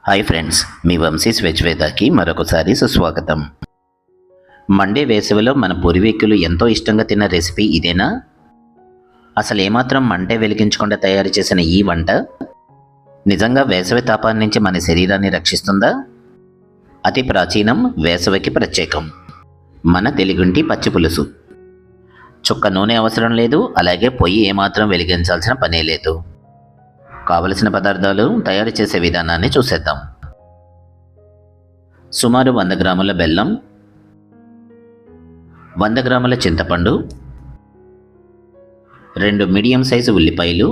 Hi friends, మీ Vamshi's veg వేదాకి మరొకసారి సుస్వాగతం. Monday వేసవిలో మన పూర్వీకులు ఎంతో ఇష్టంగా తిన్న రెసిపీ ఇదేనా? అసలు ఏమాత్రం మండే వెలిగించకుండా తయారు చేసిన ఈ వంట నిజంగా వేసవి తాపాన్ని నుంచి మన శరీరాన్ని రక్షిస్తుందా? అతి ప్రాచీనం, వేసవికి ప్రత్యేకం. మన తెలుగుంటి పచ్చి పులుసు. చుక్క నూనె అవసరం లేదు, అలాగే పొయ్యి ఏమాత్రం వెలిగించాల్సిన పనే లేదు. కావలసిన పదార్థాలు, తయారు చేసే విధానాన్ని చూసేద్దాం. సుమారు 100 గ్రాముల బెల్లం, 100 గ్రాముల చింతపండు, 2 మీడియం సైజు ఉల్లిపాయలు,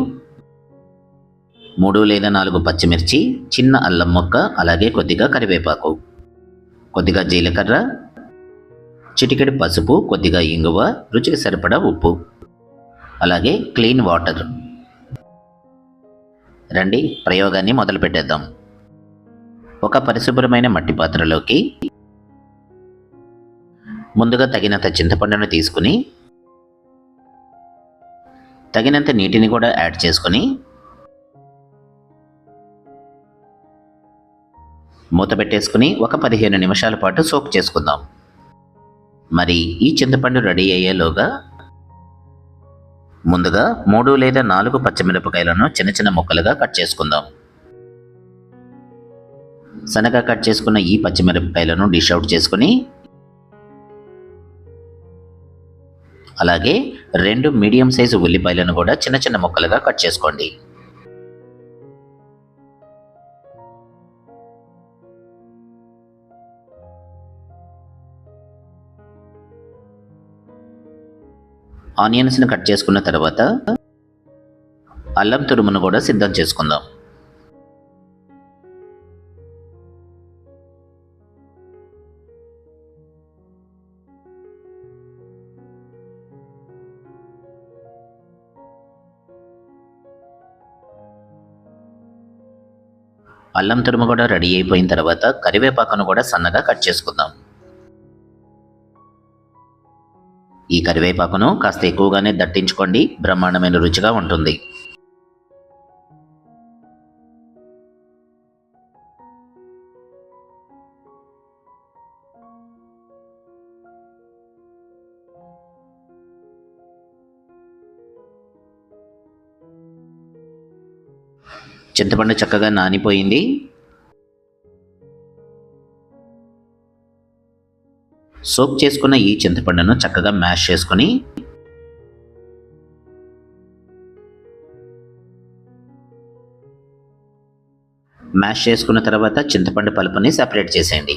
3 లేదా 4 పచ్చిమిర్చి, చిన్న అల్లం ముక్క, అలాగే కొద్దిగా కరివేపాకు, కొద్దిగా జీలకర్ర, చిటికెడు పసుపు, కొద్దిగా ఇంగువ, రుచికి సరిపడా ఉప్పు, అలాగే క్లీన్ వాటర్. రండి ప్రయోగాన్ని మొదలు పెట్టేద్దాం. ఒక పరిశుభ్రమైన మట్టి పాత్రలోకి ముందుగా తగినంత చింతపండును తీసుకుని తగినంత నీటిని కూడా యాడ్ చేసుకుని మూత పెట్టేసుకుని ఒక 15 నిమిషాల పాటు సోక్ చేసుకుందాం. మరి ఈ చింతపండు రెడీ అయ్యేలోగా ముందుగా 3 లేదా 4 పచ్చిమిరపకాయలను చిన్న చిన్న ముక్కలుగా కట్ చేసుకుందాం. సన్నగా కట్ చేసుకున్న ఈ పచ్చిమిరపకాయలను డిష్ అవుట్ చేసుకుని అలాగే 2 మీడియం సైజు ఉల్లిపాయలను కూడా చిన్న చిన్న ముక్కలుగా కట్ చేసుకోండి. ఆనియన్స్ని కట్ చేసుకున్న తర్వాత అల్లం తురుమును కూడా సిద్ధం చేసుకుందాం. అల్లం తురుము కూడా రెడీ అయిపోయిన తర్వాత కరివేపాకును కూడా సన్నగా కట్ చేసుకుందాం. ఈ కరివేపాకును కాస్త ఎక్కువగానే దట్టించుకోండి, బ్రహ్మాండమైన రుచిగా ఉంటుంది. చింతపండు చక్కగా నానిపోయింది. సోక్ చేసుకున్న ఈ చింతపండును చక్కగా మ్యాష్ చేసుకుని తర్వాత చింతపండు పలుపుని సెపరేట్ చేసేయండి.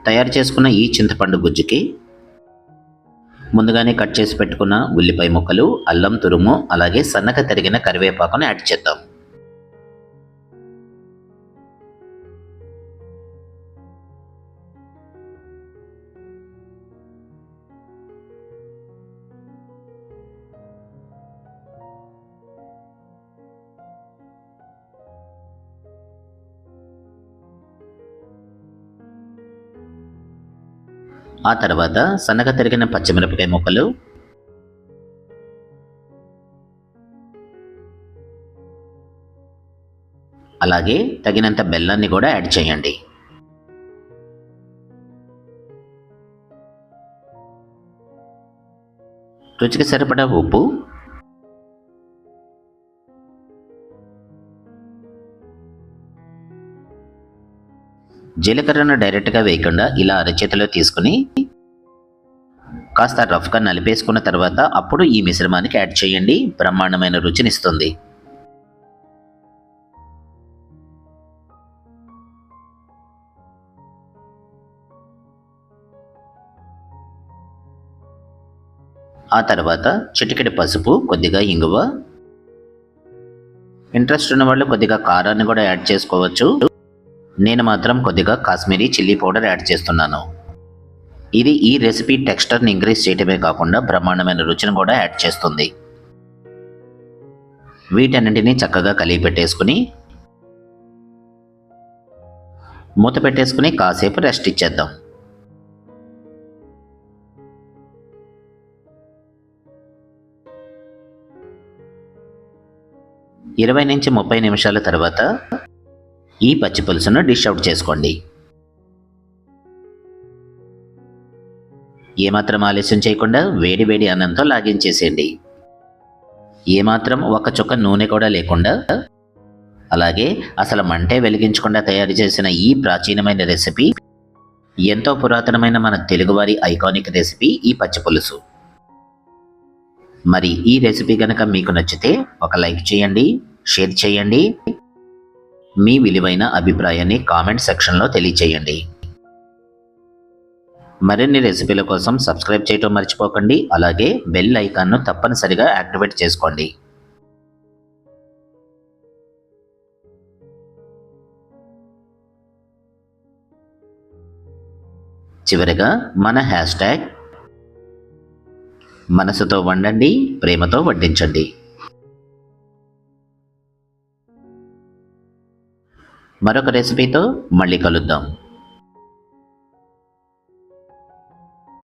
తయారు చేసుకున్న ఈ చింతపండు గుజ్జుకి ముందుగానే కట్ చేసి పెట్టుకున్న ఉల్లిపాయ ముక్కలు, అల్లం తురుము, అలాగే సన్నగా తరిగిన కరివేపాకును యాడ్ చేద్దాం. ఆ తర్వాత సన్నగా తరిగిన పచ్చిమిరపకాయ ముక్కలు, అలాగే తగినంత బెల్లాన్ని కూడా యాడ్ చేయండి. రుచికి సరిపడా ఉప్పు, జీలకర్రను డైరెక్ట్గా వేయకుండా ఇలా అరచేతిలో తీసుకుని కాస్త రఫ్గా నలిపేసుకున్న తర్వాత అప్పుడు ఈ మిశ్రమానికి యాడ్ చేయండి. బ్రహ్మాండమైన రుచినిస్తుంది. ఆ తర్వాత చిటికెడు పసుపు, కొద్దిగా ఇంగువ. ఇంట్రెస్ట్ ఉన్న వాళ్ళు కొద్దిగా కారాన్ని కూడా యాడ్ చేసుకోవచ్చు. నేను మాత్రం కొద్దిగా కాశ్మీరీ చిల్లీ పౌడర్ యాడ్ చేస్తున్నాను. ఇది ఈ రెసిపీ టెక్స్చర్ని ఇంక్రీజ్ చేయడమే కాకుండా బ్రహ్మాండమైన రుచిని కూడా యాడ్ చేస్తుంది. వీటన్నింటినీ చక్కగా కలిపి పెట్టేసుకుని మూత పెట్టేసుకుని కాసేపు రెస్ట్ ఇచ్చేద్దాం. 20 నుంచి 30 నిమిషాల తర్వాత ఈ పచ్చి పులుసును డిష్ అవుట్ చేసుకోండి. ఏమాత్రం ఆలస్యం చేయకుండా వేడి వేడి అన్నంతో లాగించేసేయండి. ఏమాత్రం ఒక చుక్క నూనె కూడా లేకుండా, అలాగే అసలు మంటే వెలిగించకుండా తయారు చేసిన ఈ ప్రాచీనమైన రెసిపీ ఎంతో పురాతనమైన మన తెలుగువారి ఐకానిక్ రెసిపీ ఈ పచ్చి పులుసు. మరి ఈ రెసిపీ కనుక మీకు నచ్చితే ఒక లైక్ చేయండి, షేర్ చేయండి, మీ విలువైన అభిప్రాయాన్ని కామెంట్ సెక్షన్లో తెలియచేయండి. మరిన్ని రెసిపీల కోసం సబ్స్క్రైబ్ చేయటం మర్చిపోకండి. అలాగే బెల్ ఐకాన్ను తప్పనిసరిగా యాక్టివేట్ చేసుకోండి. చివరగా మన హ్యాష్ట్యాగ్ మనసుతో వండండి, ప్రేమతో వడ్డించండి. మరొక రెసిపీతో మళ్ళీ కలుద్దాం.